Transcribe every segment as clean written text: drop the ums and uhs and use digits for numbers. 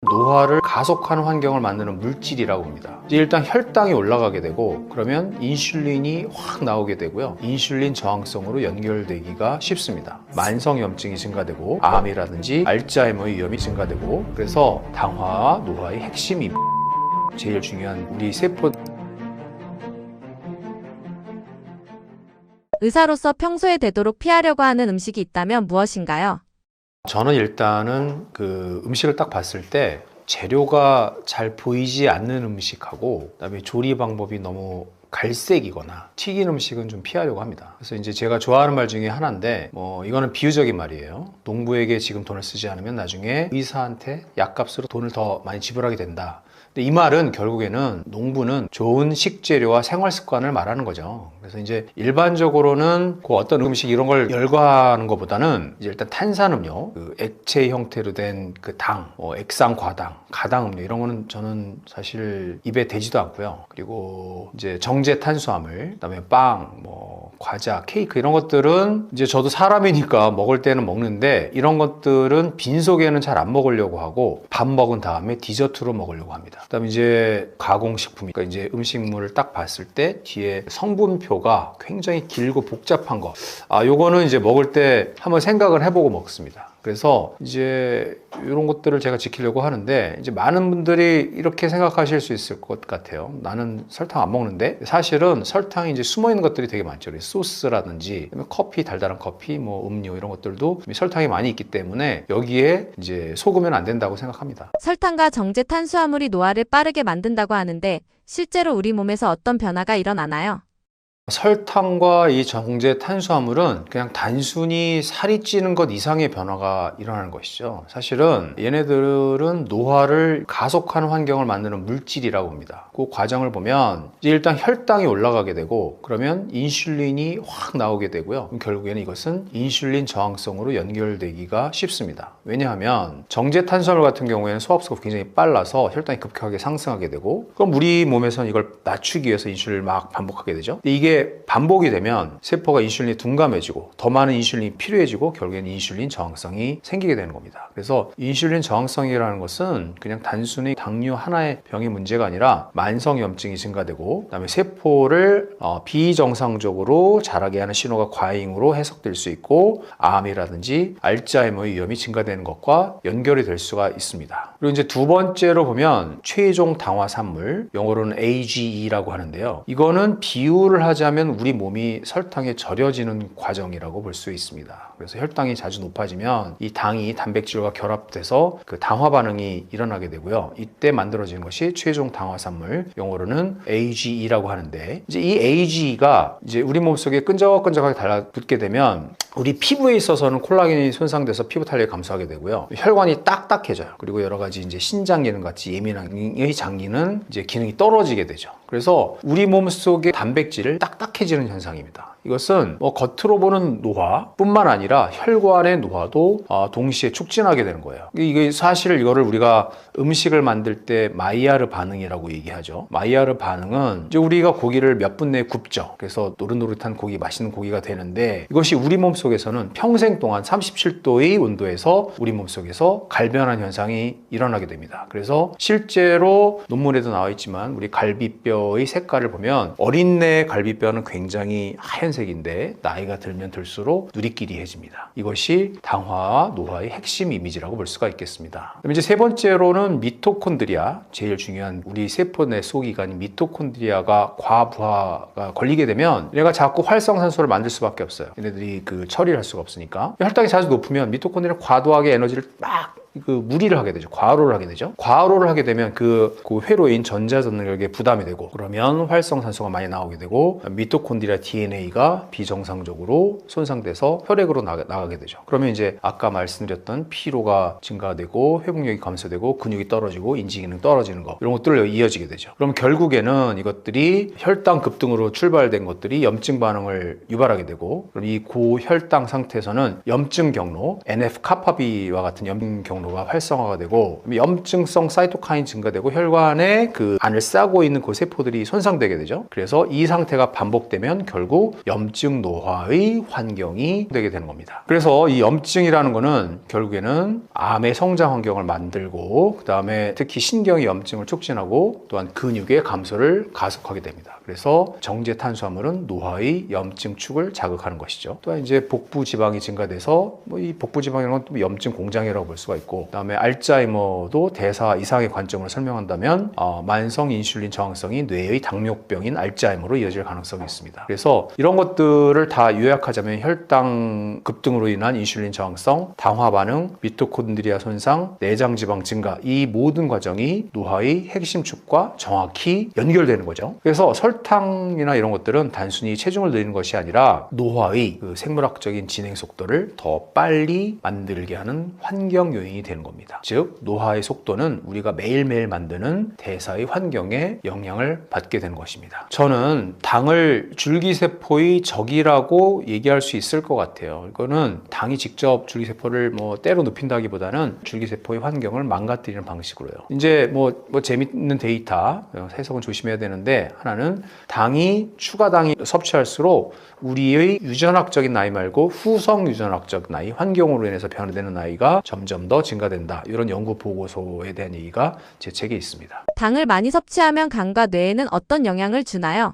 노화를 가속하는 환경을 만드는 물질이라고 합니다. 일단 혈당이 올라가게 되고 그러면 인슐린이 확 나오게 되고요. 인슐린 저항성으로 연결되기가 쉽습니다. 만성염증이 증가되고 암이라든지 알츠하이머의 위험이 증가되고 그래서 당화와 노화의 핵심이 제일 중요한 우리 세포. 의사로서 평소에 되도록 피하려고 하는 음식이 있다면 무엇인가요? 저는 일단은 그 음식을 딱 봤을 때 재료가 잘 보이지 않는 음식하고 그다음에 조리 방법이 너무 갈색이거나 튀긴 음식은 좀 피하려고 합니다. 그래서 이제 제가 좋아하는 말 중에 하나인데 이거는 비유적인 말이에요. 농부에게 지금 돈을 쓰지 않으면 나중에 의사한테 약값으로 돈을 더 많이 지불하게 된다. 근데 이 말은 결국에는 농부는 좋은 식재료와 생활 습관을 말하는 거죠. 그래서 이제 일반적으로는 그 어떤 음식 이런 걸 열거하는 것보다는 이제 일단 탄산음료, 그 액체 형태로 된 그 당, 액상 과당, 가당음료 이런 거는 저는 사실 입에 대지도 않고요. 그리고 이제 정제 탄수화물, 그다음에 빵, 과자, 케이크 이런 것들은 이제 저도 사람이니까 먹을 때는 먹는데 이런 것들은 빈속에는 잘 안 먹으려고 하고 밥 먹은 다음에 디저트로 먹으려고 합니다. 그다음에 이제 가공식품, 그러니까 이제 음식물을 딱 봤을 때 뒤에 성분표가 굉장히 길고 복잡한 거. 요거는 이제 먹을 때 한번 생각을 해보고 먹습니다. 그래서 이제 이런 것들을 제가 지키려고 하는데 이제 많은 분들이 이렇게 생각하실 수 있을 것 같아요. 나는 설탕 안 먹는데 사실은 설탕이 이제 숨어 있는 것들이 되게 많죠. 소스라든지 커피, 달달한 커피, 음료 이런 것들도 설탕이 많이 있기 때문에 여기에 이제 속으면 안 된다고 생각합니다. 설탕과 정제 탄수화물이 노화를 빠르게 만든다고 하는데 실제로 우리 몸에서 어떤 변화가 일어나나요? 설탕과 이 정제 탄수화물은 그냥 단순히 살이 찌는 것 이상의 변화가 일어나는 것이죠. 사실은 얘네들은 노화를 가속하는 환경을 만드는 물질이라고 합니다. 그 과정을 보면 이제 일단 혈당이 올라가게 되고 그러면 인슐린이 확 나오게 되고요. 결국에는 이것은 인슐린 저항성으로 연결되기가 쉽습니다. 왜냐하면 정제 탄수화물 같은 경우에는 소화흡수가 굉장히 빨라서 혈당이 급격하게 상승하게 되고 그럼 우리 몸에서는 이걸 낮추기 위해서 인슐린을 막 반복하게 되죠. 근데 이게 반복이 되면 세포가 인슐린이 둔감해지고 더 많은 인슐린이 필요해지고 결국에는 인슐린 저항성이 생기게 되는 겁니다. 그래서 인슐린 저항성이라는 것은 그냥 단순히 당뇨 하나의 병의 문제가 아니라 만성염증이 증가되고 그다음에 세포를 비정상적으로 자라게 하는 신호가 과잉으로 해석될 수 있고 암이라든지 알츠하이머의 위험이 증가되는 것과 연결이 될 수가 있습니다. 그리고 이제 두 번째로 보면 최종 당화 산물, 영어로는 AGE라고 하는데요. 이거는 비유를 하자면 우리 몸이 설탕에 절여지는 과정이라고 볼 수 있습니다. 그래서 혈당이 자주 높아지면 이 당이 단백질과 결합돼서 그 당화 반응이 일어나게 되고요. 이때 만들어지는 것이 최종 당화산물, 영어로는 AGE라고 하는데 이제 이 AGE가 이제 우리 몸속에 끈적끈적하게 달라붙게 되면 우리 피부에 있어서는 콜라겐이 손상돼서 피부 탄력이 감소하게 되고요. 혈관이 딱딱해져요. 그리고 여러 가지 이제 신장 기능 같이 예민한 이 장기는 이제 기능이 떨어지게 되죠. 그래서 우리 몸 속의 단백질을 딱딱해지는 현상입니다. 이것은 겉으로 보는 노화뿐만 아니라 혈관의 노화도 동시에 촉진하게 되는 거예요. 이게 사실 이거를 우리가 음식을 만들 때 마이야르 반응이라고 얘기하죠. 마이야르 반응은 이제 우리가 고기를 몇 분 내에 굽죠. 그래서 노릇노릇한 고기, 맛있는 고기가 되는데 이것이 우리 몸 속에서는 평생 동안 37도의 온도에서 우리 몸 속에서 갈변한 현상이 일어나게 됩니다. 그래서 실제로 논문에도 나와 있지만 우리 갈비뼈의 색깔을 보면 어린내 갈비뼈는 굉장히 하얀색인데 나이가 들면 들수록 누리끼리해집니다. 이것이 당화와 노화의 핵심 이미지라고 볼 수가 있겠습니다. 그럼 이제 세 번째로는 미토콘드리아, 제일 중요한 우리 세포 내 소기관인 미토콘드리아가 과부하가 걸리게 되면 얘가 자꾸 활성산소를 만들 수밖에 없어요. 얘네들이 그 처리를 할 수가 없으니까. 혈당이 자주 높으면 미토콘드리아는 과도하게 에너지를 막 무리를 하게 되죠. 과로를 하게 되죠. 과로를 하게 되면 그 회로인 전자전력에 부담이 되고 그러면 활성산소가 많이 나오게 되고 미토콘드리아 DNA가 비정상적으로 손상돼서 혈액으로 나가게 되죠. 그러면 이제 아까 말씀드렸던 피로가 증가되고 회복력이 감소되고 근육이 떨어지고 인지기능 떨어지는 거 이런 것들로 이어지게 되죠. 그럼 결국에는 이것들이 혈당 급등으로 출발된 것들이 염증 반응을 유발하게 되고 그럼 이 고혈당 상태에서는 염증 경로, NF-카파비와 같은 염증 경로 경로가 활성화가 되고 염증성 사이토카인 증가되고 혈관에 그 안을 싸고 있는 그 세포들이 손상되게 되죠. 그래서 이 상태가 반복되면 결국 염증 노화의 환경이 되게 되는 겁니다. 그래서 이 염증이라는 거는 결국에는 암의 성장 환경을 만들고 그 다음에 특히 신경의 염증을 촉진하고 또한 근육의 감소를 가속하게 됩니다. 그래서 정제 탄수화물은 노화의 염증 축을 자극하는 것이죠. 또한 이제 복부 지방이 증가돼서 뭐 이 복부 지방이라는 건 염증 공장이라고 볼 수가 있고, 그다음에 알츠하이머도 대사 이상의 관점으로 설명한다면 만성 인슐린 저항성이 뇌의 당뇨병인 알츠하이머로 이어질 가능성이 있습니다. 그래서 이런 것들을 다 요약하자면 혈당 급등으로 인한 인슐린 저항성, 당화 반응, 미토콘드리아 손상, 내장 지방 증가, 이 모든 과정이 노화의 핵심 축과 정확히 연결되는 거죠. 그래서 설탕이나 이런 것들은 단순히 체중을 늘리는 것이 아니라 노화의 그 생물학적인 진행 속도를 더 빨리 만들게 하는 환경 요인이 되는 겁니다. 즉 노화의 속도는 우리가 매일매일 만드는 대사의 환경에 영향을 받게 되는 것입니다. 저는 당을 줄기세포의 적이라고 얘기할 수 있을 것 같아요. 이거는 당이 직접 줄기세포를 뭐 때로 눕힌다기보다는 줄기세포의 환경을 망가뜨리는 방식으로요. 이제 뭐 재밌는 데이터 해석은 조심해야 되는데, 하나는 당이 추가 당이 섭취할수록 우리의 유전학적인 나이 말고 후성 유전학적 나이, 환경으로 인해서 변화되는 나이가 점점 더 증가된다. 이런 연구 보고서에 대한 얘기가 제 책에 있습니다. 당을 많이 섭취하면 간과 뇌에는 어떤 영향을 주나요?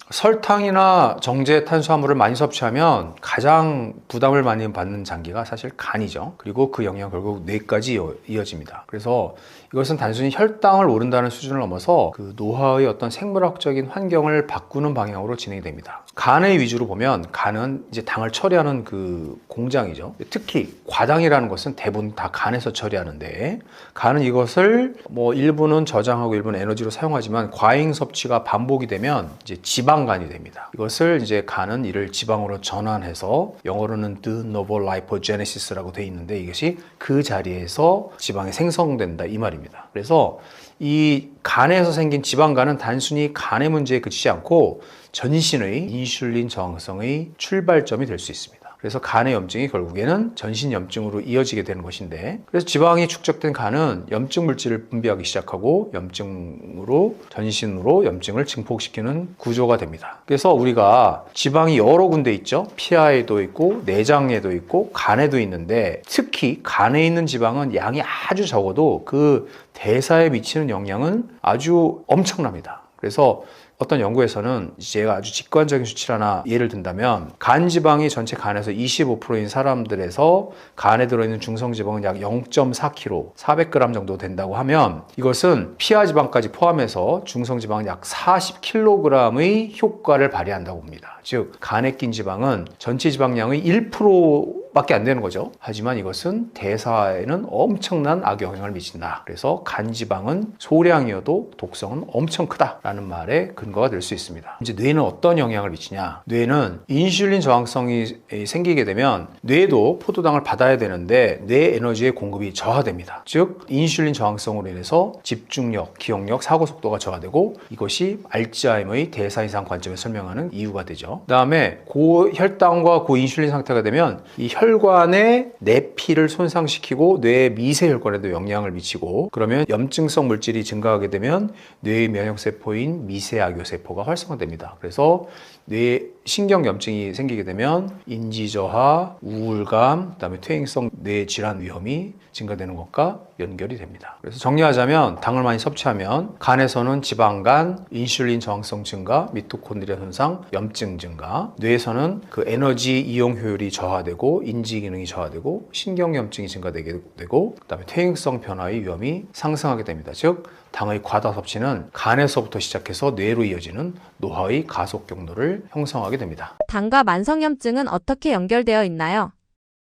설탕이나 정제 탄수화물을 많이 섭취하면 가장 부담을 많이 받는 장기가 사실 간이죠. 그리고 그 영향이 결국 뇌까지 이어집니다. 그래서 이것은 단순히 혈당을 오른다는 수준을 넘어서 그 노화의 어떤 생물학적인 환경을 바꾸는 방향으로 진행이 됩니다. 간의 위주로 보면 간은 이제 당을 처리하는 그 공장이죠. 특히 과당이라는 것은 대부분 다 간에서 처리하는데, 간은 이것을 뭐 일부는 저장하고 일부는 에너지로 사용하지만 과잉 섭취가 반복이 되면 이제 지방간이 됩니다. 이것을 이제 간은 이를 지방으로 전환해서 영어로는 de novo lipogenesis라고 되어 있는데, 이것이 그 자리에서 지방이 생성된다 이 말입니다. 그래서 이 간에서 생긴 지방간은 단순히 간의 문제에 그치지 않고 전신의 인슐린 저항성의 출발점이 될 수 있습니다. 그래서 간의 염증이 결국에는 전신 염증으로 이어지게 되는 것인데, 그래서 지방이 축적된 간은 염증 물질을 분비하기 시작하고 염증으로 전신으로 염증을 증폭시키는 구조가 됩니다. 그래서 우리가 지방이 여러 군데 있죠. 피하에도 있고 내장에도 있고 간에도 있는데, 특히 간에 있는 지방은 양이 아주 적어도 그 대사에 미치는 영향은 아주 엄청납니다. 그래서 어떤 연구에서는 제가 아주 직관적인 수치를 하나 예를 든다면, 간 지방이 전체 간에서 25%인 사람들에서 간에 들어있는 중성지방은 약 0.4kg, 400g 정도 된다고 하면, 이것은 피하 지방까지 포함해서 중성지방은 약 40kg의 효과를 발휘한다고 봅니다. 즉 간에 낀 지방은 전체 지방량의 1%밖에 안 되는 거죠. 하지만 이것은 대사에는 엄청난 악영향을 미친다. 그래서 간 지방은 소량이어도 독성은 엄청 크다라는 말에 근거가 될 수 있습니다. 이제 뇌는 어떤 영향을 미치냐? 뇌는 인슐린 저항성이 생기게 되면 뇌도 포도당을 받아야 되는데 뇌 에너지의 공급이 저하됩니다. 즉 인슐린 저항성으로 인해서 집중력, 기억력, 사고 속도가 저하되고, 이것이 알츠하이머의 대사 이상 관점에서 설명하는 이유가 되죠. 그 다음에 고혈당과 고인슐린 상태가 되면 이 혈관의 내피를 손상시키고 뇌의 미세혈관에도 영향을 미치고, 그러면 염증성 물질이 증가하게 되면 뇌의 면역세포인 미세악요세포가 활성화됩니다. 그래서 뇌 신경염증이 생기게 되면 인지저하, 우울감, 그다음에 퇴행성 뇌질환 위험이 증가되는 것과 연결이 됩니다. 그래서 정리하자면 당을 많이 섭취하면 간에서는 지방간, 인슐린 저항성 증가, 미토콘드리아 손상, 염증 증가, 뇌에서는 그 에너지 이용 효율이 저하되고 인지 기능이 저하되고 신경염증이 증가되게 되고, 그다음에 퇴행성 변화의 위험이 상승하게 됩니다. 즉 당의 과다 섭취는 간에서부터 시작해서 뇌로 이어지는 노화의 가속 경로를 형성하게 됩니다. 당과 만성염증은 어떻게 연결되어 있나요?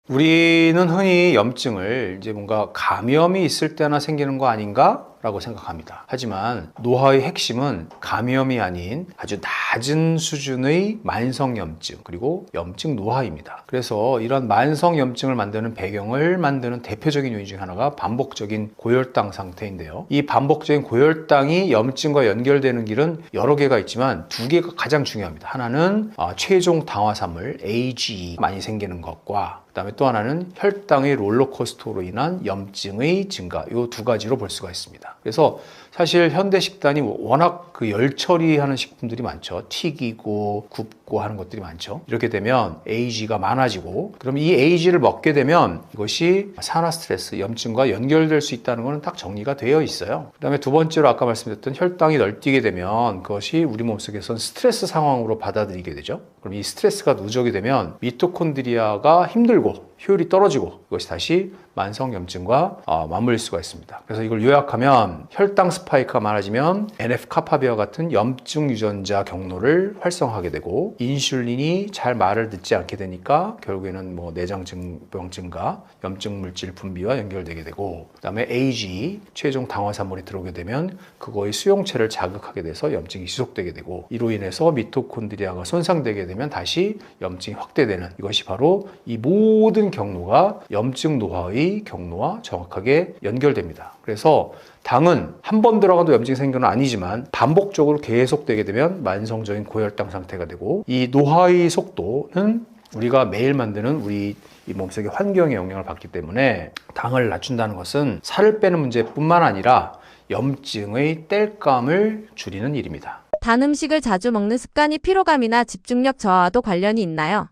우리는 흔히 염증을 이제 뭔가 감염이 있을 때나 생기는 거 아닌가? 라고 생각합니다. 하지만 노화의 핵심은 감염이 아닌 아주 낮은 수준의 만성염증, 그리고 염증 노화입니다. 그래서 이런 만성염증을 만드는 배경을 만드는 대표적인 요인 중 하나가 반복적인 고혈당 상태인데요. 이 반복적인 고혈당이 염증과 연결되는 길은 여러 개가 있지만 두 개가 가장 중요합니다. 하나는 최종 당화산물 AGE 많이 생기는 것과, 그다음에 또 하나는 혈당의 롤러코스터로 인한 염증의 증가. 이 두 가지로 볼 수가 있습니다. 그래서 사실 현대 식단이 워낙 그 열 처리하는 식품들이 많죠. 튀기고 굽고 하는 것들이 많죠. 이렇게 되면 AG가 많아지고, 그럼 이 AG를 먹게 되면 이것이 산화 스트레스, 염증과 연결될 수 있다는 것은 딱 정리가 되어 있어요. 그다음에 두 번째로 아까 말씀드렸던 혈당이 널뛰게 되면 그것이 우리 몸속에서는 스트레스 상황으로 받아들이게 되죠. 그럼 이 스트레스가 누적이 되면 미토콘드리아가 힘들고 효율이 떨어지고 이것이 다시 만성염증과 맞물릴 수가 있습니다. 그래서 이걸 요약하면 혈당 스파이크가 많아지면 NF-카파비와 같은 염증 유전자 경로를 활성화하게 되고, 인슐린이 잘 말을 듣지 않게 되니까 결국에는 뭐 내장증병 증가, 염증 물질 분비와 연결되게 되고, 그다음에 AG 최종 당화산물이 들어오게 되면 그거의 수용체를 자극하게 돼서 염증이 지속되게 되고, 이로 인해서 미토콘드리아가 손상되게 되면 다시 염증이 확대되는, 이것이 바로 이 모든 경로가 염증 노화의 경로와 정확하게 연결됩니다. 그래서 당은 한 번 들어가도 염증이 생기는 건 아니지만 반복적으로 계속되게 되면 만성적인 고혈당 상태가 되고, 이 노화의 속도는 우리가 매일 만드는 우리 이 몸속의 환경의 영향을 받기 때문에 당을 낮춘다는 것은 살을 빼는 문제뿐만 아니라 염증의 땔감을 줄이는 일입니다. 단 음식을 자주 먹는 습관이 피로감이나 집중력 저하와도 관련이 있나요?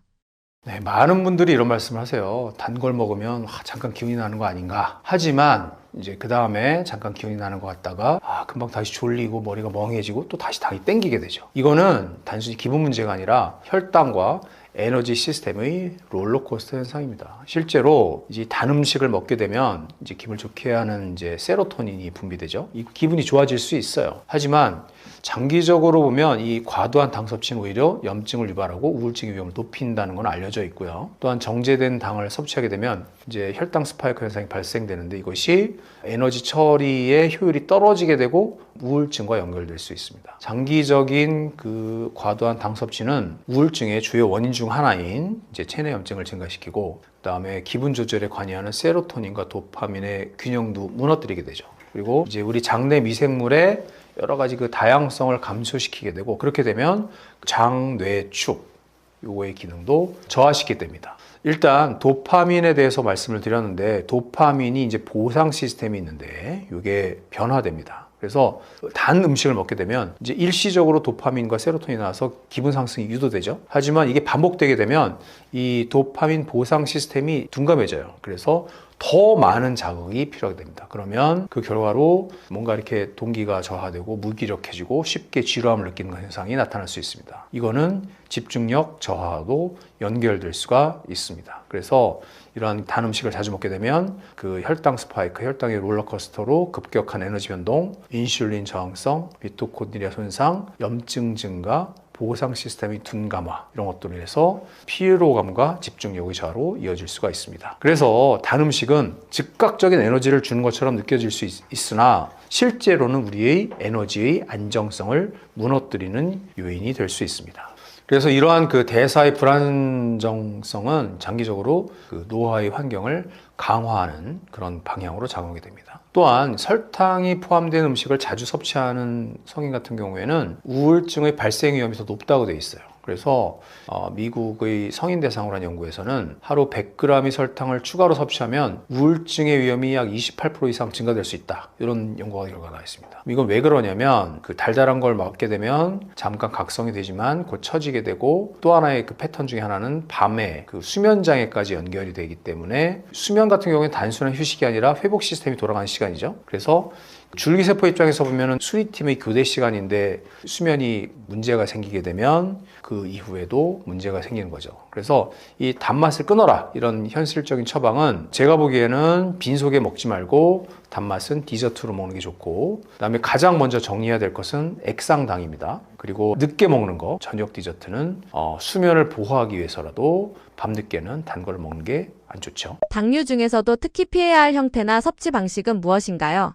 네, 많은 분들이 이런 말씀을 하세요. 단 걸 먹으면 잠깐 기운이 나는 거 아닌가. 하지만 이제 그 다음에 잠깐 기운이 나는 것 같다가 금방 다시 졸리고 머리가 멍해지고 또 다시 당이 땡기게 되죠. 이거는 단순히 기분 문제가 아니라 혈당과 에너지 시스템의 롤러코스터 현상입니다. 실제로 이제 단 음식을 먹게 되면 이제 기분을 좋게 하는 이제 세로토닌이 분비되죠. 이 기분이 좋아질 수 있어요. 하지만 장기적으로 보면 이 과도한 당 섭취는 오히려 염증을 유발하고 우울증의 위험을 높인다는 건 알려져 있고요. 또한 정제된 당을 섭취하게 되면 이제 혈당 스파이크 현상이 발생되는데, 이것이 에너지 처리의 효율이 떨어지게 되고 우울증과 연결될 수 있습니다. 장기적인 그 과도한 당 섭취는 우울증의 주요 원인 중 하나인 이제 체내 염증을 증가시키고, 그다음에 기분 조절에 관여하는 세로토닌과 도파민의 균형도 무너뜨리게 되죠. 그리고 이제 우리 장내 미생물의 여러 가지 그 다양성을 감소시키게 되고, 그렇게 되면 장뇌축 요거의 기능도 저하시키게 됩니다. 일단 도파민에 대해서 말씀을 드렸는데, 도파민이 이제 보상 시스템이 있는데 이게 변화됩니다. 그래서 단 음식을 먹게 되면 이제 일시적으로 도파민과 세로토닌이 나와서 기분 상승이 유도되죠. 하지만 이게 반복되게 되면 이 도파민 보상 시스템이 둔감해져요. 그래서 더 많은 자극이 필요하게 됩니다. 그러면 그 결과로 뭔가 이렇게 동기가 저하되고 무기력해지고 쉽게 지루함을 느끼는 현상이 나타날 수 있습니다. 이거는 집중력 저하도 연결될 수가 있습니다. 그래서 이러한 단 음식을 자주 먹게 되면 그 혈당 스파이크, 혈당의 롤러코스터로 급격한 에너지 변동, 인슐린 저항성, 미토콘드리아 손상, 염증 증가, 보상 시스템의 둔감화, 이런 것들로 인해서 피로감과 집중력의 저하로 이어질 수가 있습니다. 그래서 단 음식은 즉각적인 에너지를 주는 것처럼 느껴질 수 있으나 실제로는 우리의 에너지의 안정성을 무너뜨리는 요인이 될 수 있습니다. 그래서 이러한 그 대사의 불안정성은 장기적으로 그 노화의 환경을 강화하는 그런 방향으로 작용하게 됩니다. 또한 설탕이 포함된 음식을 자주 섭취하는 성인 같은 경우에는 우울증의 발생 위험이 더 높다고 되어 있어요. 그래서 미국의 성인 대상으로 한 연구에서는 하루 100g의 설탕을 추가로 섭취하면 우울증의 위험이 약 28% 이상 증가될 수 있다, 이런 연구 결과가 나와 있습니다. 이건 왜 그러냐면 그 달달한 걸 먹게 되면 잠깐 각성이 되지만 곧 처지게 되고, 또 하나의 그 패턴 중에 하나는 밤에 그 수면 장애까지 연결이 되기 때문에, 수면 같은 경우에는 단순한 휴식이 아니라 회복 시스템이 돌아가는 시간이죠. 그래서 줄기세포 입장에서 보면은 수리팀의 교대 시간인데 수면이 문제가 생기게 되면 그 이후에도 문제가 생기는 거죠. 그래서 이 단맛을 끊어라, 이런 현실적인 처방은 제가 보기에는 빈속에 먹지 말고 단맛은 디저트로 먹는 게 좋고, 그다음에 가장 먼저 정리해야 될 것은 액상당입니다. 그리고 늦게 먹는 거, 저녁 디저트는 수면을 보호하기 위해서라도 밤늦게는 단 걸 먹는 게 안 좋죠. 당류 중에서도 특히 피해야 할 형태나 섭취 방식은 무엇인가요?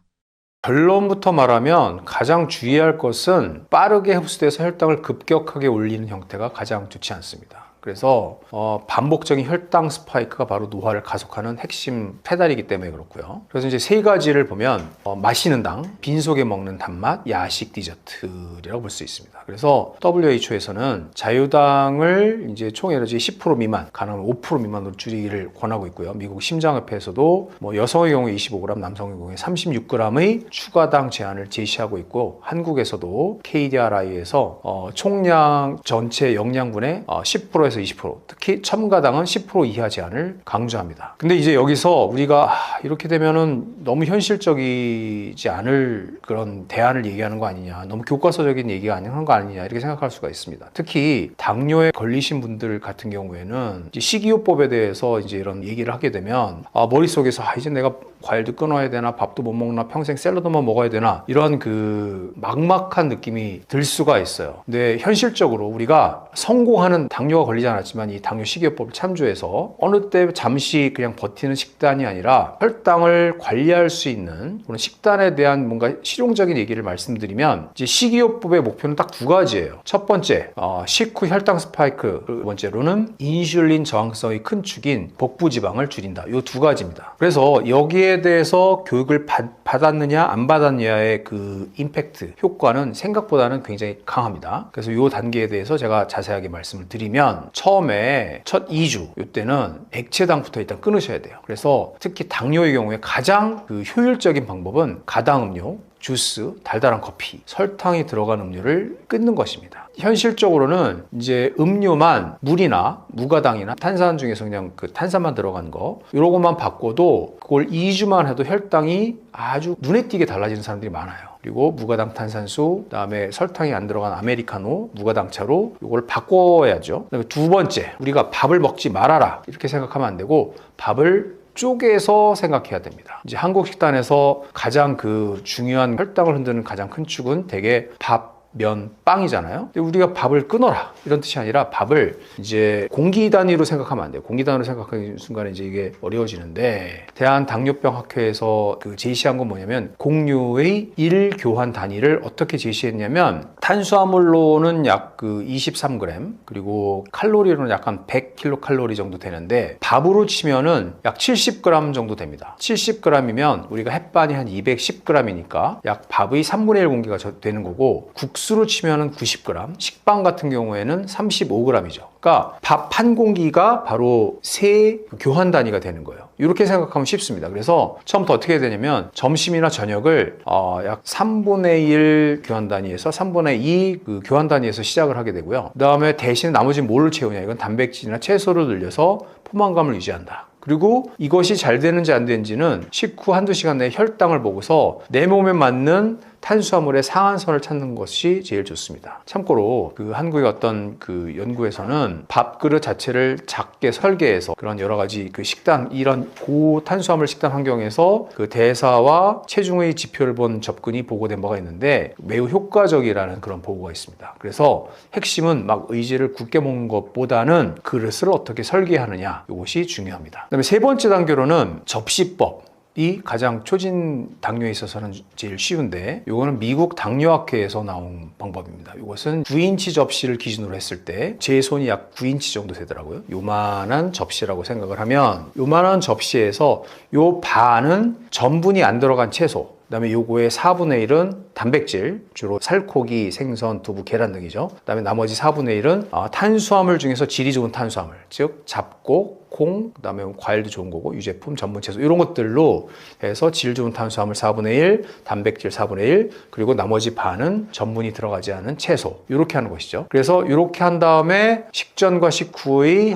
결론부터 말하면 가장 주의할 것은 빠르게 흡수돼서 혈당을 급격하게 올리는 형태가 가장 좋지 않습니다. 그래서 반복적인 혈당 스파이크가 바로 노화를 가속하는 핵심 페달이기 때문에 그렇고요. 그래서 이제 세 가지를 보면 마시는 당, 빈속에 먹는 단맛, 야식, 디저트라고 볼 수 있습니다. 그래서 WHO에서는 자유당을 이제 총 에너지 10% 미만, 가능하면 5% 미만으로 줄이기를 권하고 있고요. 미국 심장협회에서도 여성의 경우에 25g, 남성의 경우에 36g의 추가당 제한을 제시하고 있고, 한국에서도 KDRI에서 총량 전체 영양분의 10%에서 20%, 특히 첨가당은 10% 이하 제한을 강조합니다. 근데 이제 여기서 우리가 이렇게 되면은 너무 현실적이지 않을 그런 대안을 얘기하는 거 아니냐, 너무 교과서적인 얘기가 아닌 거 아니냐, 이렇게 생각할 수가 있습니다. 특히 당뇨에 걸리신 분들 같은 경우에는 이제 식이요법에 대해서 이제 이런 얘기를 하게 되면 머릿속에서 이제 내가 과일도 끊어야 되나, 밥도 못 먹나, 평생 샐러드만 먹어야 되나, 이런 그 막막한 느낌이 들 수가 있어요. 근데 현실적으로 우리가 성공하는, 당뇨가 걸리지 않았지만 이 당뇨 식이요법을 참조해서 어느 때 잠시 그냥 버티는 식단이 아니라 혈당을 관리할 수 있는 그런 식단에 대한 뭔가 실용적인 얘기를 말씀드리면, 이제 식이요법의 목표는 딱 두 가지예요. 첫 번째, 식후 혈당 스파이크, 두 번째로는 인슐린 저항성의 큰 축인 복부 지방을 줄인다. 이 두 가지입니다. 그래서 여기에 대해서 교육을 받았느냐 안 받았느냐의 그 임팩트, 효과는 생각보다는 굉장히 강합니다. 그래서 이 단계에 대해서 제가 자세하게 말씀을 드리면, 처음에 첫 2주 이때는 액체당부터 일단 끊으셔야 돼요. 그래서 특히 당뇨의 경우에 가장 그 효율적인 방법은 가당 음료, 주스, 달달한 커피, 설탕이 들어간 음료를 끊는 것입니다. 현실적으로는 이제 음료만 물이나 무가당이나 탄산 중에서 그냥 그 탄산만 들어간 거, 이런 것만 바꿔도 그걸 2주만 해도 혈당이 아주 눈에 띄게 달라지는 사람들이 많아요. 그리고 무가당 탄산수, 그다음에 설탕이 안 들어간 아메리카노, 무가당차로 이걸 바꿔야죠. 그다음에 두 번째, 우리가 밥을 먹지 말아라 이렇게 생각하면 안 되고, 밥을 쪼개서 생각해야 됩니다. 이제 한국 식단에서 가장 그 중요한 혈당을 흔드는 가장 큰 축은 대개 밥, 면, 빵이잖아요. 근데 우리가 밥을 끊어라 이런 뜻이 아니라, 밥을 이제 공기 단위로 생각하면 안 돼요. 공기 단위로 생각하는 순간에 이제 이게 어려워지는데, 대한당뇨병학회에서 그 제시한 건 뭐냐면, 공유의 일 교환 단위를 어떻게 제시했냐면, 탄수화물로는 약 그 23g, 그리고 칼로리로는 약간 100kcal 정도 되는데, 밥으로 치면은 약 70g 정도 됩니다. 70g이면 우리가 햇반이 한 210g이니까 약 밥의 3분의 1 공기가 되는 거고, 국수로 치면은 90g, 식빵 같은 경우에는 35g이죠. 그러니까 밥 한 공기가 바로 세 교환 단위가 되는 거예요. 이렇게 생각하면 쉽습니다. 그래서 처음부터 어떻게 해야 되냐면, 점심이나 저녁을 약 3분의 1 교환 단위에서 3분의 2 그 교환 단위에서 시작을 하게 되고요. 그 다음에 대신 나머지 뭘로 채우냐, 이건 단백질이나 채소를 늘려서 포만감을 유지한다. 그리고 이것이 잘 되는지 안 되는지는 식후 한두 시간 내에 혈당을 보고서 내 몸에 맞는 탄수화물의 상한선을 찾는 것이 제일 좋습니다. 참고로 그 한국의 어떤 그 연구에서는 밥그릇 자체를 작게 설계해서 그런 여러 가지 그 식단, 이런 고탄수화물 식단 환경에서 그 대사와 체중의 지표를 본 접근이 보고된 바가 있는데, 매우 효과적이라는 그런 보고가 있습니다. 그래서 핵심은 막 의지를 굳게 먹는 것보다는 그릇을 어떻게 설계하느냐, 이것이 중요합니다. 그다음에 세 번째 단계로는 접시법. 이 가장 초진 당뇨에 있어서는 제일 쉬운데, 이거는 미국 당뇨학회에서 나온 방법입니다. 이것은 9인치 접시를 기준으로 했을 때 제 손이 약 9인치 정도 되더라고요. 요만한 접시라고 생각을 하면, 요만한 접시에서 요 반은 전분이 안 들어간 채소, 그다음에 요거의 4분의 1은 단백질, 주로 살코기, 생선, 두부, 계란 등이죠. 그다음에 나머지 4분의 1은 탄수화물 중에서 질이 좋은 탄수화물, 즉 잡곡, 콩, 그다음에 과일도 좋은 거고, 유제품, 전분 채소, 이런 것들로 해서 질 좋은 탄수화물 4분의 1, 단백질 4분의 1, 그리고 나머지 반은 전분이 들어가지 않은 채소, 이렇게 하는 것이죠. 그래서 이렇게 한 다음에 식전과 식후의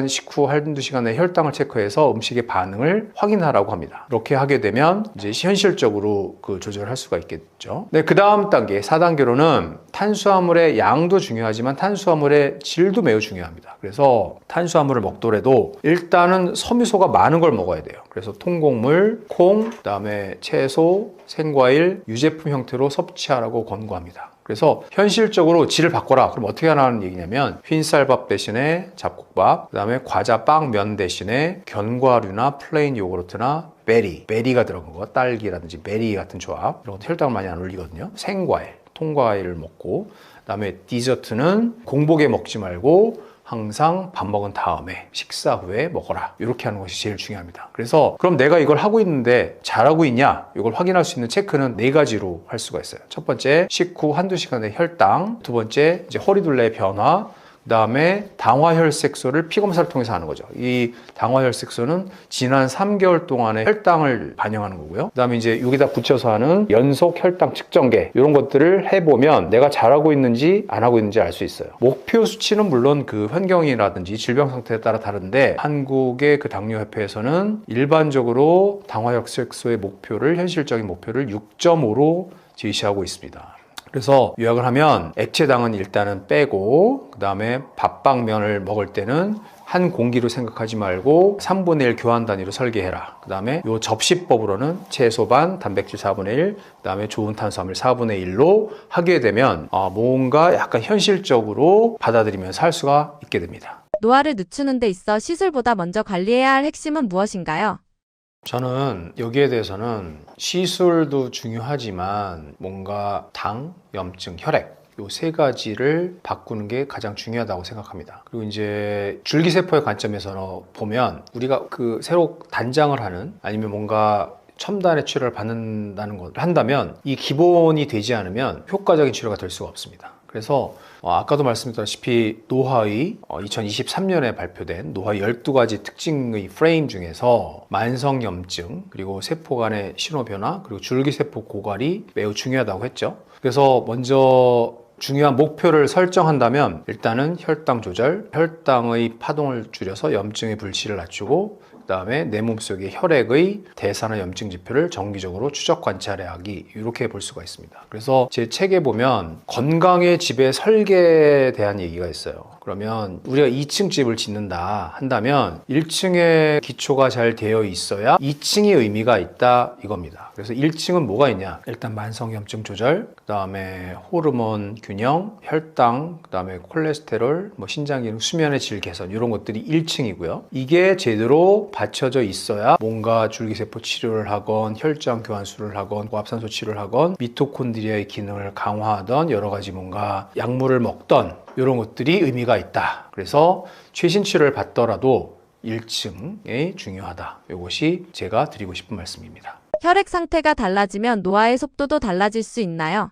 식후 한두 시간 내에 혈당을 체크해서 음식의 반응을 확인하라고 합니다. 이렇게 하게 되면 이제 현실적으로 그 조절할 수가 있겠죠. 네, 그 다음 단계 4단계로는 탄수화물의 양도 중요하지만 탄수화물의 질도 매우 중요합니다. 그래서 탄수화물을 먹더라도 일단은 섬유소가 많은 걸 먹어야 돼요. 그래서 통곡물, 콩, 그다음에 채소, 생과일, 유제품 형태로 섭취하라고 권고합니다. 그래서 현실적으로 질을 바꿔라. 그럼 어떻게 하라는 얘기냐면, 흰쌀밥 대신에 잡곡밥, 그다음에 과자, 빵, 면 대신에 견과류나 플레인 요구르트나 베리가 들어간 거, 딸기라든지 베리 같은 조합, 이런 것도 혈당을 많이 안 올리거든요. 생과일, 통과일을 먹고, 그다음에 디저트는 공복에 먹지 말고 항상 밥 먹은 다음에 식사 후에 먹어라. 이렇게 하는 것이 제일 중요합니다. 그래서 그럼 내가 이걸 하고 있는데 잘하고 있냐? 이걸 확인할 수 있는 체크는 4가지로 할 수가 있어요. 첫 번째, 식후 한두 시간의 혈당. 두 번째, 이제 허리둘레의 변화. 그 다음에 당화혈색소를 피검사를 통해서 하는 거죠. 이 당화혈색소는 지난 3개월 동안의 혈당을 반영하는 거고요. 그 다음에 이제 여기다 붙여서 하는 연속 혈당 측정계, 이런 것들을 해보면 내가 잘하고 있는지 안 하고 있는지 알 수 있어요. 목표 수치는 물론 그 환경이라든지 질병 상태에 따라 다른데, 한국의 그 당뇨협회에서는 일반적으로 당화혈색소의 목표를, 현실적인 목표를 6.5로 제시하고 있습니다. 그래서 요약을 하면 액체당은 일단은 빼고, 그 다음에 밥빵면을 먹을 때는 한 공기로 생각하지 말고 3분의 1 교환 단위로 설계해라. 그 다음에 요 접시법으로는 채소 반, 단백질 4분의 1, 그 다음에 좋은 탄수화물 4분의 1로 하게 되면 뭔가 약간 현실적으로 받아들이면서 할 수가 있게 됩니다. 노화를 늦추는 데 있어 시술보다 먼저 관리해야 할 핵심은 무엇인가요? 저는 여기에 대해서는 시술도 중요하지만 뭔가 당, 염증, 혈액 요 3가지를 바꾸는 게 가장 중요하다고 생각합니다. 그리고 이제 줄기세포의 관점에서 보면 우리가 그 새로 단장을 하는, 아니면 뭔가 첨단의 치료를 받는다는 걸 한다면 이 기본이 되지 않으면 효과적인 치료가 될 수가 없습니다. 그래서 아까도 말씀드렸다시피 노화의 2023년에 발표된 노화의 12가지 특징의 프레임 중에서 만성염증, 그리고 세포 간의 신호 변화, 그리고 줄기세포 고갈이 매우 중요하다고 했죠. 그래서 먼저 중요한 목표를 설정한다면 일단은 혈당 조절, 혈당의 파동을 줄여서 염증의 불씨를 낮추고, 그 다음에 내 몸속의 혈액의 대사나 염증 지표를 정기적으로 추적 관찰해야 하기, 이렇게 볼 수가 있습니다. 그래서 제 책에 보면 건강의 집의 설계에 대한 얘기가 있어요. 그러면 우리가 2층 집을 짓는다 한다면 1층에 기초가 잘 되어 있어야 2층의 의미가 있다, 이겁니다. 그래서 1층은 뭐가 있냐? 일단 만성염증 조절, 그 다음에 호르몬 균형, 혈당, 그 다음에 콜레스테롤, 신장 기능, 수면의 질 개선, 이런 것들이 1층이고요. 이게 제대로 받쳐져 있어야 뭔가 줄기세포 치료를 하건, 혈장 교환술을 하건, 고압산소 치료를 하건, 미토콘드리아의 기능을 강화하던 여러 가지 뭔가 약물을 먹던 이런 것들이 의미가 있다. 그래서 최신 치료를 받더라도 1층이 중요하다. 이것이 제가 드리고 싶은 말씀입니다. 혈액 상태가 달라지면 노화의 속도도 달라질 수 있나요?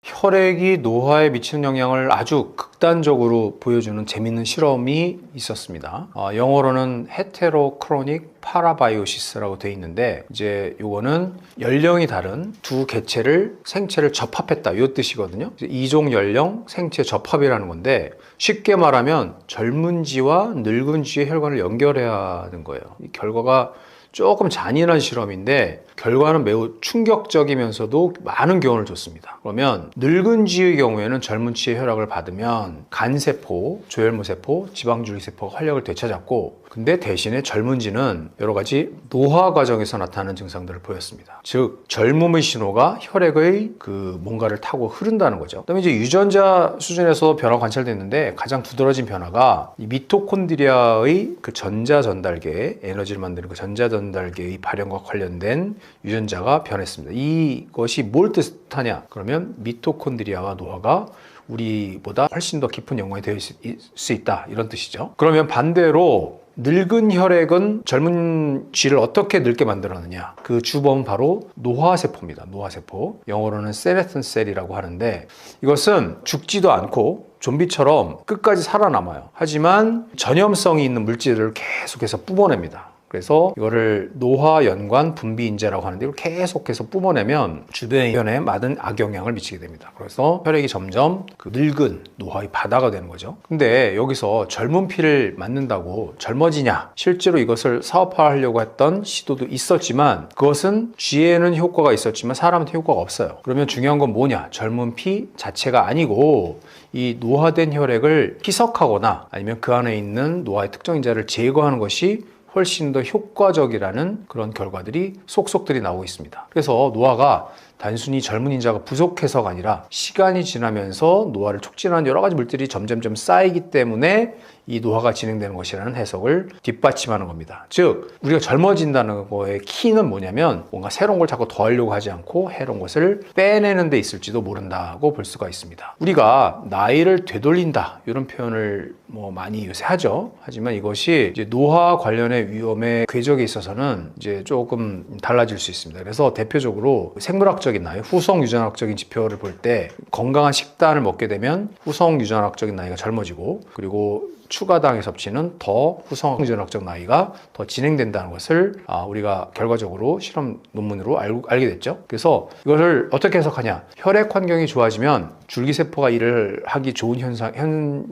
혈액이 노화에 미치는 영향을 아주 극단적으로 보여주는 재밌는 실험이 있었습니다. 영어로는 헤테로크로닉 파라바이오시스라고 되어 있는데, 이제 요거는 연령이 다른 두 개체를, 생체를 접합했다, 이 뜻이거든요. 이종 연령 생체 접합이라는 건데, 쉽게 말하면 젊은지와 늙은지의 혈관을 연결해야 하는 거예요. 이 결과가 조금 잔인한 실험인데 결과는 매우 충격적이면서도 많은 교훈을 줬습니다. 그러면 늙은지의 경우에는 젊은지의 혈액을 받으면 간세포, 조혈모세포, 지방줄기세포가 활력을 되찾았고, 근데 대신에 젊은지는 여러 가지 노화 과정에서 나타나는 증상들을 보였습니다. 즉 젊음의 신호가 혈액의 그 뭔가를 타고 흐른다는 거죠. 그다음에 이제 유전자 수준에서 변화가 관찰됐는데 가장 두드러진 변화가 이 미토콘드리아의 그 전자 전달계, 에너지를 만드는 그 전자 전달계의 발현과 관련된 유전자가 변했습니다. 이것이 뭘 뜻하냐? 그러면 미토콘드리아와 노화가 우리보다 훨씬 더 깊은 연관이 되어 있을 수 있다, 이런 뜻이죠. 그러면 반대로 늙은 혈액은 젊은 쥐를 어떻게 늙게 만들었느냐? 그 주범은 바로 노화세포입니다. 노화세포. 영어로는 세레튼 셀이라고 하는데, 이것은 죽지도 않고 좀비처럼 끝까지 살아남아요. 하지만 전염성이 있는 물질을 계속해서 뿜어냅니다. 그래서 이거를 노화연관 분비인자라고 하는데, 이걸 계속해서 뿜어내면 주변에 많은 악영향을 미치게 됩니다. 그래서 혈액이 점점 그 늙은 노화의 바다가 되는 거죠. 근데 여기서 젊은 피를 맞는다고 젊어지냐? 실제로 이것을 사업화하려고 했던 시도도 있었지만, 그것은 쥐에는 효과가 있었지만 사람한테 효과가 없어요. 그러면 중요한 건 뭐냐? 젊은 피 자체가 아니고 이 노화된 혈액을 희석하거나 아니면 그 안에 있는 노화의 특정인자를 제거하는 것이 훨씬 더 효과적이라는 그런 결과들이 속속들이 나오고 있습니다. 그래서 노화가 단순히 젊은 인자가 부족해서가 아니라 시간이 지나면서 노화를 촉진하는 여러 가지 물질이 점점점 쌓이기 때문에 이 노화가 진행되는 것이라는 해석을 뒷받침하는 겁니다. 즉 우리가 젊어진다는 거의 키는 뭐냐면 뭔가 새로운 걸 자꾸 더하려고 하지 않고 해로운 것을 빼내는 데 있을지도 모른다고 볼 수가 있습니다. 우리가 나이를 되돌린다 이런 표현을 많이 요새 하죠. 하지만 이것이 이제 노화 관련의 위험의 궤적에 있어서는 이제 조금 달라질 수 있습니다. 그래서 대표적으로 생물학적인 나이, 후성 유전학적인 지표를 볼 때 건강한 식단을 먹게 되면 후성 유전학적인 나이가 젊어지고, 그리고 추가당의 섭취는 더 후성 유전학적 나이가 더 진행된다는 것을 우리가 결과적으로 실험 논문으로 알게 됐죠. 그래서 이것을 어떻게 해석하냐? 혈액 환경이 좋아지면 줄기세포가 일을 하기 좋은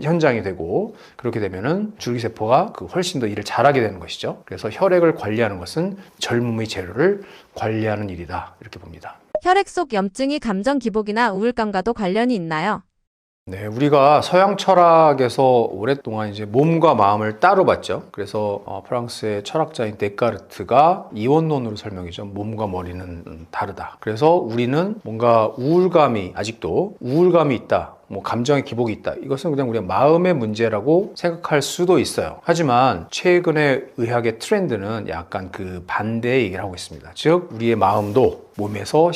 현장이 되고, 그렇게 되면은 줄기세포가 훨씬 더 일을 잘하게 되는 것이죠. 그래서 혈액을 관리하는 것은 젊음의 재료를 관리하는 일이다, 이렇게 봅니다. 혈액 속 염증이 감정 기복이나 우울감과도 관련이 있나요? 네, 우리가 서양 철학에서 오랫동안 이제 몸과 마음을 따로 봤죠. 그래서 프랑스의 철학자인 데카르트가 이원론으로 설명이죠. 몸과 머리는 다르다. 그래서 우리는 뭔가 아직도 우울감이 있다, 감정의 기복이 있다, 이것은 그냥 우리가 마음의 문제라고 생각할 수도 있어요. 하지만 최근의 의학의 트렌드는 약간 그 반대의 얘기를 하고 있습니다. 즉 우리의 마음도 몸에서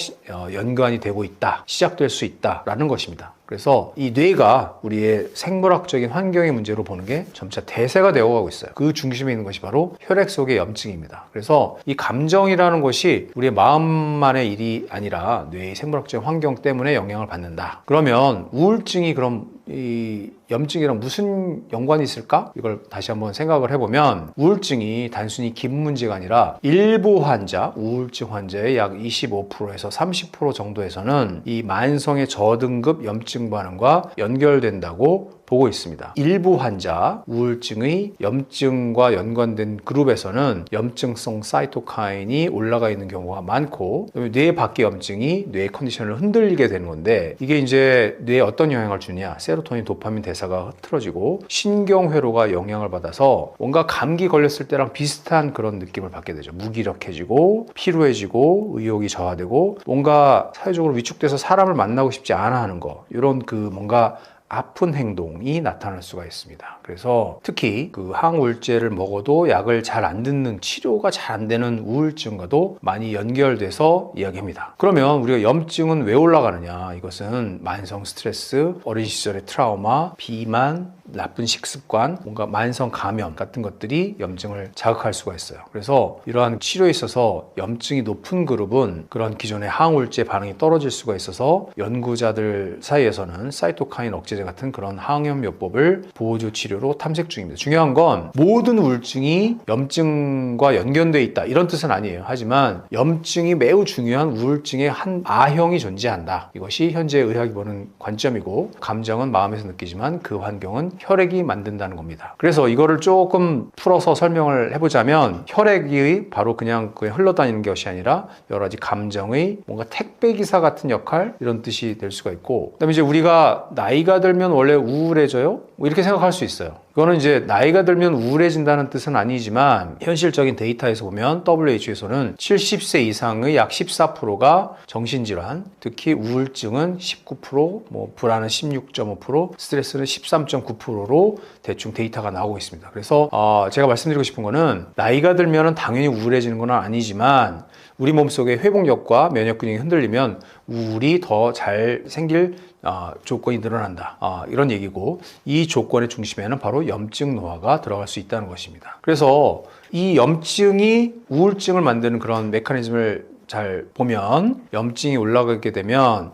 연관이 되고 있다, 시작될 수 있다라는 것입니다. 그래서 이 뇌가 우리의 생물학적인 환경의 문제로 보는 게 점차 대세가 되어가고 있어요. 그 중심에 있는 것이 바로 혈액 속의 염증입니다. 그래서 이 감정이라는 것이 우리의 마음만의 일이 아니라 뇌의 생물학적인 환경 때문에 영향을 받는다. 그러면 우울증이 그럼 이 염증이랑 무슨 연관이 있을까? 이걸 다시 한번 생각을 해보면, 우울증이 단순히 긴 문제가 아니라 일부 환자, 우울증 환자의 약 25%에서 30% 정도에서는 이 만성의 저등급 염증 반응과 연결된다고 보고 있습니다. 일부 환자, 우울증의 염증과 연관된 그룹에서는 염증성 사이토카인이 올라가 있는 경우가 많고, 뇌 밖의 염증이 뇌의 컨디션을 흔들리게 되는 건데, 이게 이제 뇌에 어떤 영향을 주냐? 세로토닌, 도파민 대사가 흐트러지고 신경회로가 영향을 받아서 뭔가 감기 걸렸을 때랑 비슷한 그런 느낌을 받게 되죠. 무기력해지고 피로해지고 의욕이 저하되고 뭔가 사회적으로 위축돼서 사람을 만나고 싶지 않아 하는 거, 이런 뭔가 아픈 행동이 나타날 수가 있습니다. 그래서 특히 항우울제를 먹어도 약을 잘 안 듣는, 치료가 잘 안 되는 우울증과도 많이 연결돼서 이야기합니다. 그러면 우리가 염증은 왜 올라가느냐? 이것은 만성 스트레스, 어린 시절의 트라우마, 비만, 나쁜 식습관, 뭔가 만성 감염 같은 것들이 염증을 자극할 수가 있어요. 그래서 이러한 치료에 있어서 염증이 높은 그룹은 그런 기존의 항우울제 반응이 떨어질 수가 있어서 연구자들 사이에서는 사이토카인 억제제 같은 그런 항염요법을 보조 치료로 탐색 중입니다. 중요한 건 모든 우울증이 염증과 연결되어 있다, 이런 뜻은 아니에요. 하지만 염증이 매우 중요한 우울증의 한 아형이 존재한다. 이것이 현재 의학이 보는 관점이고, 감정은 마음에서 느끼지만 그 환경은 혈액이 만든다는 겁니다. 그래서 이거를 조금 풀어서 설명을 해보자면, 혈액이 바로 그냥 흘러다니는 것이 아니라 여러 가지 감정의 뭔가 택배기사 같은 역할, 이런 뜻이 될 수가 있고, 그다음에 이제 우리가 나이가 들면 원래 우울해져요? 이렇게 생각할 수 있어요. 이거는 이제 나이가 들면 우울해진다는 뜻은 아니지만, 현실적인 데이터에서 보면 WHO에서는 70세 이상의 약 14%가 정신질환, 특히 우울증은 19%, 불안은 16.5%, 스트레스는 13.9%로 대충 데이터가 나오고 있습니다. 그래서 제가 말씀드리고 싶은 거는, 나이가 들면 당연히 우울해지는 건 아니지만 우리 몸속의 회복력과 면역 기능이 흔들리면 우울이 더 잘 생길 조건이 늘어난다, 이런 얘기고, 이 조건의 중심에는 바로 염증 노화가 들어갈 수 있다는 것입니다. 그래서 이 염증이 우울증을 만드는 그런 메커니즘을 잘 보면, 염증이 올라가게 되면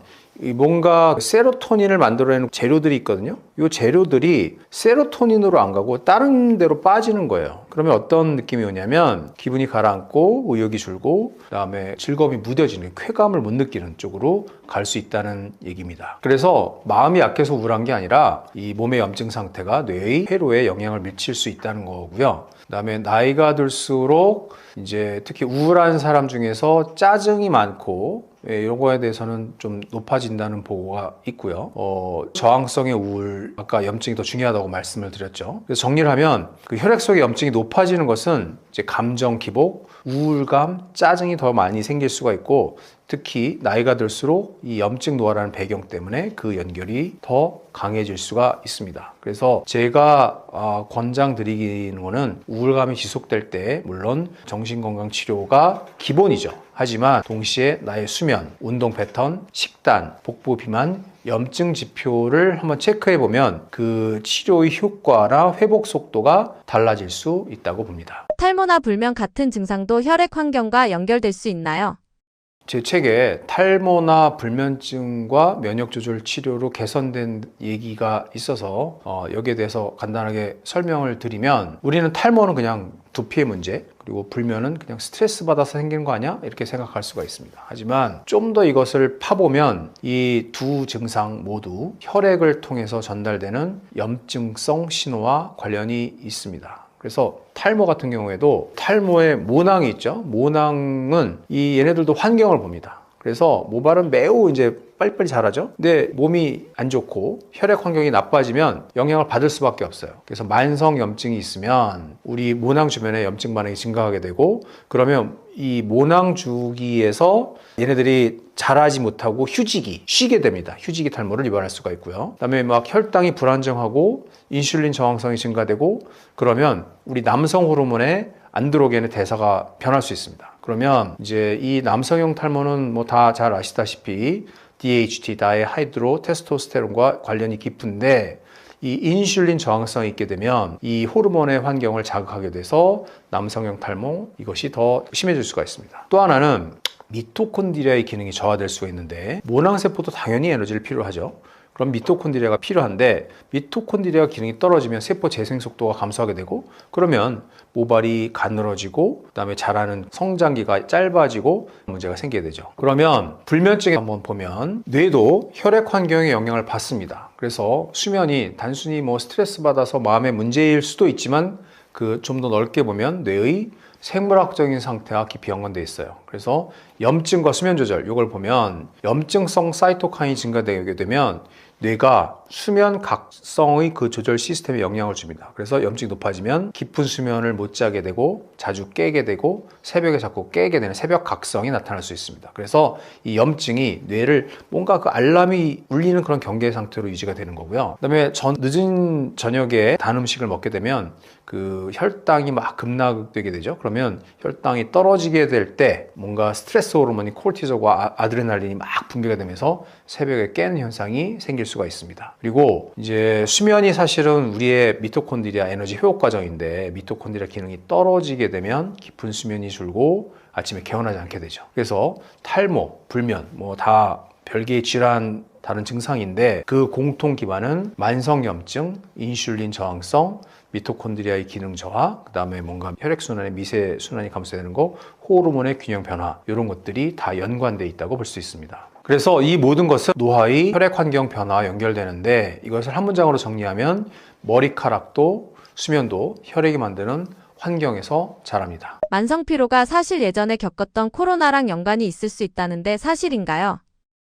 뭔가 세로토닌을 만들어내는 재료들이 있거든요. 이 재료들이 세로토닌으로 안 가고 다른 데로 빠지는 거예요. 그러면 어떤 느낌이 오냐면, 기분이 가라앉고 의욕이 줄고, 그다음에 즐거움이 무뎌지는, 쾌감을 못 느끼는 쪽으로 갈 수 있다는 얘기입니다. 그래서 마음이 약해서 우울한 게 아니라 이 몸의 염증 상태가 뇌의 회로에 영향을 미칠 수 있다는 거고요. 그다음에 나이가 들수록 이제 특히 우울한 사람 중에서 짜증이 많고, 이런 거에 대해서는 좀 높아진다는 보고가 있고요. 저항성의 우울, 아까 염증이 더 중요하다고 말씀을 드렸죠. 그래서 정리를 하면, 혈액 속의 염증이 높아지는 것은 이제 감정 기복, 우울감, 짜증이 더 많이 생길 수가 있고 특히 나이가 들수록 이 염증 노화라는 배경 때문에 그 연결이 더 강해질 수가 있습니다. 그래서 제가 권장드리는 거는 우울감이 지속될 때 물론 정신건강치료가 기본이죠. 하지만 동시에 나의 수면, 운동 패턴, 식단, 복부 비만, 염증 지표를 한번 체크해 보면 그 치료의 효과나 회복 속도가 달라질 수 있다고 봅니다. 탈모나 불면 같은 증상도 혈액 환경과 연결될 수 있나요? 제 책에 탈모나 불면증과 면역 조절 치료로 개선된 얘기가 있어서 여기에 대해서 간단하게 설명을 드리면 우리는 탈모는 그냥 두피의 문제 그리고 불면은 그냥 스트레스 받아서 생기는 거 아니야? 이렇게 생각할 수가 있습니다. 하지만 좀 더 이것을 파보면 이 두 증상 모두 혈액을 통해서 전달되는 염증성 신호와 관련이 있습니다. 그래서 탈모 같은 경우에도 탈모에 모낭이 있죠. 모낭은 이 얘네들도 환경을 봅니다. 그래서 모발은 매우 이제 빨리빨리 자라죠. 근데 몸이 안 좋고 혈액 환경이 나빠지면 영향을 받을 수밖에 없어요. 그래서 만성 염증이 있으면 우리 모낭 주변에 염증 반응이 증가하게 되고 그러면 이 모낭 주기에서 얘네들이 자라지 못하고 쉬게 됩니다. 휴지기 탈모를 유발할 수가 있고요. 그다음에 막 혈당이 불안정하고 인슐린 저항성이 증가되고 그러면 우리 남성 호르몬의 안드로겐의 대사가 변할 수 있습니다. 그러면 이제 이 남성형 탈모는 뭐 다 잘 아시다시피 DHT, 다이하이드로 테스토스테론과 관련이 깊은데 이 인슐린 저항성이 있게 되면 이 호르몬의 환경을 자극하게 돼서 남성형 탈모 이것이 더 심해질 수가 있습니다. 또 하나는 미토콘드리아의 기능이 저하될 수가 있는데 모낭세포도 당연히 에너지를 필요하죠. 그럼 미토콘드리아가 필요한데 미토콘드리아 기능이 떨어지면 세포 재생 속도가 감소하게 되고 그러면 모발이 가늘어지고 그다음에 자라는 성장기가 짧아지고 문제가 생기게 되죠. 그러면 불면증에 한번 보면 뇌도 혈액 환경의 영향을 받습니다. 그래서 수면이 단순히 뭐 스트레스 받아서 마음의 문제일 수도 있지만 그 좀 더 넓게 보면 뇌의 생물학적인 상태와 깊이 연관되어 있어요. 그래서 염증과 수면 조절 이걸 보면 염증성 사이토카인이 증가되게 되면 뇌가 수면 각성의 그 조절 시스템에 영향을 줍니다. 그래서 염증이 높아지면 깊은 수면을 못 자게 되고 자주 깨게 되고 새벽에 자꾸 깨게 되는 새벽 각성이 나타날 수 있습니다. 그래서 이 염증이 뇌를 뭔가 그 알람이 울리는 그런 경계 상태로 유지가 되는 거고요. 그다음에 늦은 저녁에 단 음식을 먹게 되면 그 혈당이 막 급락되게 되죠. 그러면 혈당이 떨어지게 될 때 뭔가 스트레스 호르몬이 콜티졸과 아드레날린이 막 분비가 되면서 새벽에 깨는 현상이 생길 수가 있습니다. 그리고 이제 수면이 사실은 우리의 미토콘드리아 에너지 회복 과정인데 미토콘드리아 기능이 떨어지게 되면 깊은 수면이 줄고 아침에 개운하지 않게 되죠. 그래서 탈모, 불면 뭐 다 별개의 질환 다른 증상인데 그 공통 기반은 만성염증, 인슐린 저항성, 미토콘드리아의 기능 저하, 그 다음에 뭔가 혈액순환의 미세 순환이 감소되는 거, 호르몬의 균형 변화 이런 것들이 다 연관되어 있다고 볼 수 있습니다. 그래서 이 모든 것은 노화의 혈액 환경 변화와 연결되는데 이것을 한 문장으로 정리하면 머리카락도 수면도 혈액이 만드는 환경에서 자랍니다. 만성 피로가 사실 예전에 겪었던 코로나랑 연관이 있을 수 있다는데 사실인가요?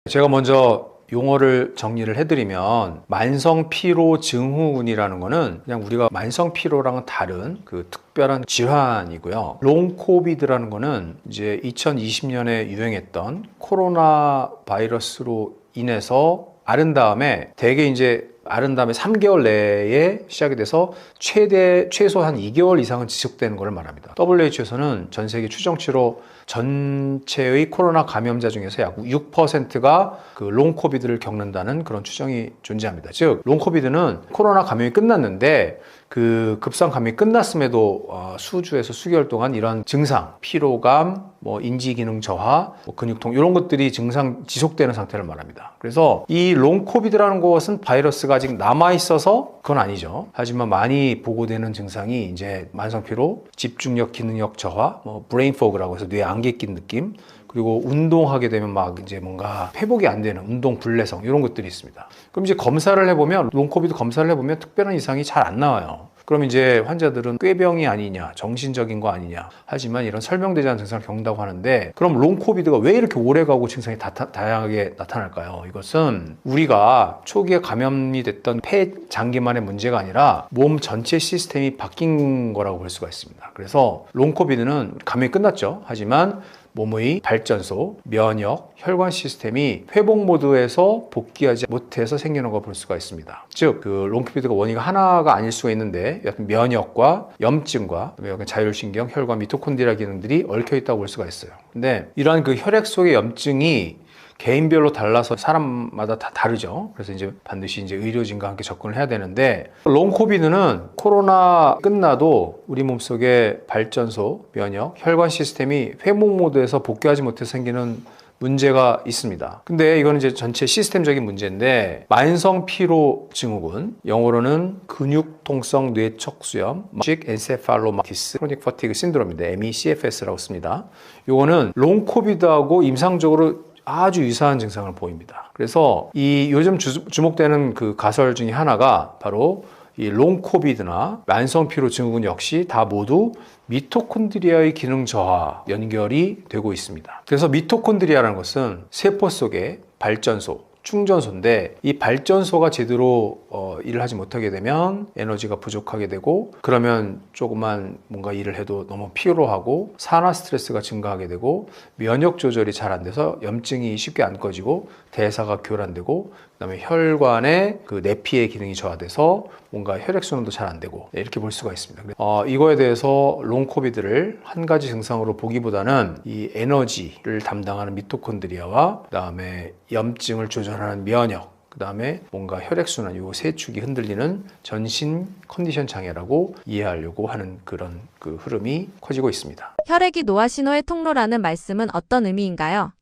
제가 먼저 용어를 정리를 해드리면 만성 피로 증후군이라는 거는 그냥 우리가 만성 피로랑은 다른 그 특별한 질환이고요. 롱 코비드라는 거는 이제 2020년에 유행했던 코로나 바이러스로 인해서 앓은 다음에 대개 이제 앓은 다음에 3개월 내에 시작이 돼서 최소 한 2개월 이상은 지속되는 것을 말합니다. WHO에서는 전 세계 추정치로 전체의 코로나 감염자 중에서 약 6%가 그 롱코비드를 겪는다는 그런 추정이 존재합니다. 즉, 롱코비드는 코로나 감염이 끝났는데 그 급성 감염이 끝났음에도 수주에서 수개월 동안 이런 증상, 피로감, 뭐 인지기능 저하, 뭐 근육통 이런 것들이 증상 지속되는 상태를 말합니다. 그래서 이 롱코비드라는 것은 바이러스가 아직 남아있어서 그건 아니죠. 하지만 많이 보고되는 증상이 이제 만성피로, 집중력, 기능력 저하, 뭐 브레인 포그라고 해서 뇌에 안개 낀 느낌, 그리고 운동하게 되면 막 이제 뭔가 회복이 안 되는 운동 불내성 이런 것들이 있습니다. 그럼 이제 검사를 해보면 롱코비드 검사를 해보면 특별한 이상이 잘 안 나와요. 그럼 이제 환자들은 꾀병이 아니냐, 정신적인 거 아니냐. 하지만 이런 설명되지 않은 증상을 겪는다고 하는데, 그럼 롱 코비드가 왜 이렇게 오래 가고 증상이 다양하게 나타날까요? 이것은 우리가 초기에 감염이 됐던 폐 장기만의 문제가 아니라 몸 전체 시스템이 바뀐 거라고 볼 수가 있습니다. 그래서 롱 코비드는 감염이 끝났죠. 하지만 몸의 발전소, 면역, 혈관 시스템이 회복 모드에서 복귀하지 못해서 생기는 걸 볼 수가 있습니다. 즉, 그 롱코비드가 원인이 하나가 아닐 수가 있는데, 면역과 염증과 자율신경, 혈관, 미토콘드리아 기능들이 얽혀 있다고 볼 수가 있어요. 근데 이러한 그 혈액 속의 염증이 개인별로 달라서 사람마다 다 다르죠. 그래서 이제 반드시 이제 의료진과 함께 접근을 해야 되는데, 롱 코비드는 코로나 끝나도 우리 몸속의 발전소, 면역, 혈관 시스템이 회복 모드에서 복귀하지 못해서 생기는 문제가 있습니다. 근데 이거는 이제 전체 시스템적인 문제인데, 만성 피로 증후군, 영어로는 근육통성 뇌척수염, 엔세팔로마티스 크로닉 퍼티그 신드롬인데 MECFS라고 씁니다. 요거는 롱 코비드하고 임상적으로 아주 유사한 증상을 보입니다. 그래서 이 요즘 주목되는 그 가설 중에 하나가 바로 이 롱 코비드나 만성 피로 증후군 역시 다 모두 미토콘드리아의 기능 저하 연결이 되고 있습니다. 그래서 미토콘드리아라는 것은 세포 속의 발전소, 충전소인데, 이 발전소가 제대로 일을 하지 못하게 되면 에너지가 부족하게 되고, 그러면 조금만 뭔가 일을 해도 너무 피로하고 산화 스트레스가 증가하게 되고, 면역 조절이 잘 안 돼서 염증이 쉽게 안 꺼지고 대사가 교란되고, 그다음에 혈관의 그 내피의 기능이 저하돼서 뭔가 혈액순환도 잘 안 되고, 이렇게 볼 수가 있습니다. 이거에 대해서 롱 코비드를 한 가지 증상으로 보기보다는 이 에너지를 담당하는 미토콘드리아와 그다음에 염증을 조절하는 면역, 그다음에 뭔가 혈액순환, 요 세 축이 흔들리는 전신 컨디션 장애라고 이해하려고 하는 그런 그 흐름이 커지고 있습니다. 혈액이 노화 신호의 통로라는 말씀은 어떤 의미인가요?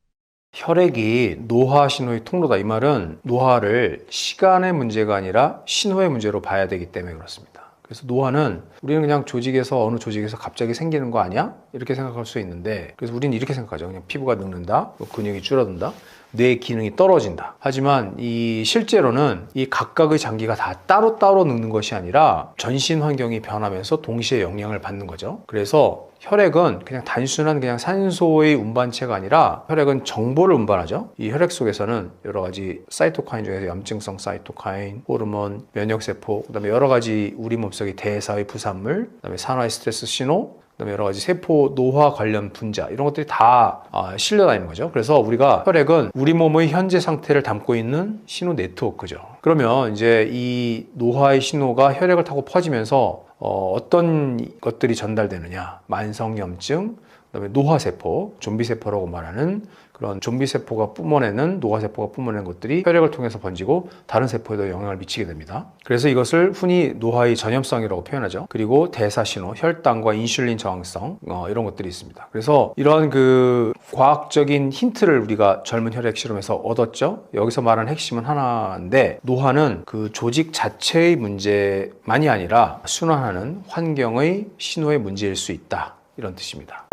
혈액이 노화 신호의 통로다. 이 말은 노화를 시간의 문제가 아니라 신호의 문제로 봐야 되기 때문에 그렇습니다. 그래서 노화는 우리는 그냥 조직에서 어느 조직에서 갑자기 생기는 거 아니야? 이렇게 생각할 수 있는데, 그래서 우리는 이렇게 생각하죠. 그냥 피부가 늙는다, 근육이 줄어든다, 뇌 기능이 떨어진다. 하지만 이 실제로는 이 각각의 장기가 다 따로따로 늙는 것이 아니라 전신 환경이 변하면서 동시에 영향을 받는 거죠. 그래서 혈액은 그냥 단순한 그냥 산소의 운반체가 아니라 혈액은 정보를 운반하죠. 이 혈액 속에서는 여러 가지 사이토카인 중에서 염증성 사이토카인, 호르몬, 면역세포, 그다음에 여러 가지 우리 몸속의 대사의 부산물, 그다음에 산화의 스트레스 신호, 그다음에 여러 가지 세포 노화 관련 분자, 이런 것들이 다 실려 다니는 거죠. 그래서 우리가 혈액은 우리 몸의 현재 상태를 담고 있는 신호 네트워크죠. 그러면 이제 이 노화의 신호가 혈액을 타고 퍼지면서 어떤 것들이 전달되느냐, 만성염증, 그다음에 노화세포, 좀비세포라고 말하는 그런 좀비세포가 뿜어내는, 노화세포가 뿜어내는 것들이 혈액을 통해서 번지고 다른 세포에도 영향을 미치게 됩니다. 그래서 이것을 흔히 노화의 전염성이라고 표현하죠. 그리고 대사신호, 혈당과 인슐린 저항성, 이런 것들이 있습니다. 그래서 이런 그 과학적인 힌트를 우리가 젊은 혈액 실험에서 얻었죠. 여기서 말하는 핵심은 하나인데, 노화는 그 조직 자체의 문제만이 아니라 순환하는 환경의 신호의 문제일 수 있다, 이런 뜻입니다.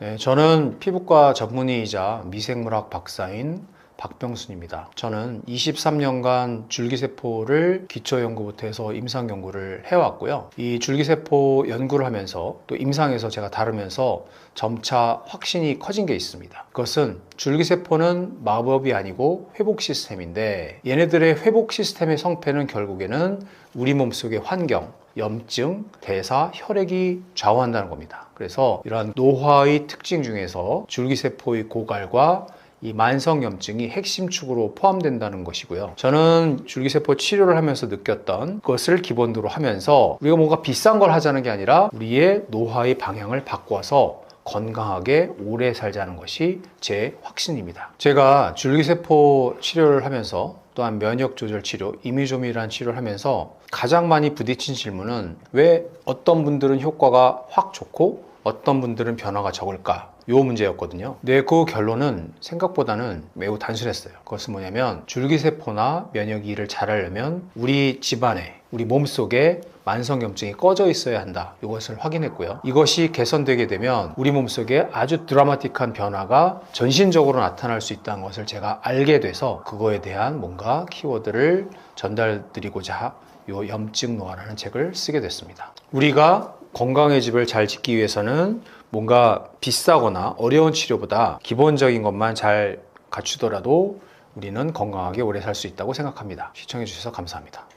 네, 저는 피부과 전문의이자 미생물학 박사인 박병순입니다. 저는 23년간 줄기세포를 기초연구부터 해서 임상연구를 해왔고요. 이 줄기세포 연구를 하면서 또 임상에서 제가 다루면서 점차 확신이 커진 게 있습니다. 그것은 줄기세포는 마법이 아니고 회복 시스템인데, 얘네들의 회복 시스템의 성패는 결국에는 우리 몸속의 환경, 염증, 대사, 혈액이 좌우한다는 겁니다. 그래서 이러한 노화의 특징 중에서 줄기세포의 고갈과 이 만성염증이 핵심 축으로 포함된다는 것이고요. 저는 줄기세포 치료를 하면서 느꼈던 것을 기본으로 하면서 우리가 뭔가 비싼 걸 하자는 게 아니라 우리의 노화의 방향을 바꿔서 건강하게 오래 살자는 것이 제 확신입니다. 제가 줄기세포 치료를 하면서 또한 면역조절 치료, 이뮤조밀이라는 치료를 하면서 가장 많이 부딪힌 질문은 왜 어떤 분들은 효과가 확 좋고 어떤 분들은 변화가 적을까? 요 문제였거든요. 근데 그 결론은 생각보다는 매우 단순했어요. 그것은 뭐냐면 줄기세포나 면역이를 잘하려면 우리 집안에, 우리 몸속에 만성염증이 꺼져 있어야 한다. 이것을 확인했고요. 이것이 개선되게 되면 우리 몸속에 아주 드라마틱한 변화가 전신적으로 나타날 수 있다는 것을 제가 알게 돼서 그거에 대한 뭔가 키워드를 전달드리고자 요 염증 노화라는 책을 쓰게 됐습니다. 우리가 건강의 집을 잘 짓기 위해서는 뭔가 비싸거나 어려운 치료보다 기본적인 것만 잘 갖추더라도 우리는 건강하게 오래 살 수 있다고 생각합니다. 시청해 주셔서 감사합니다.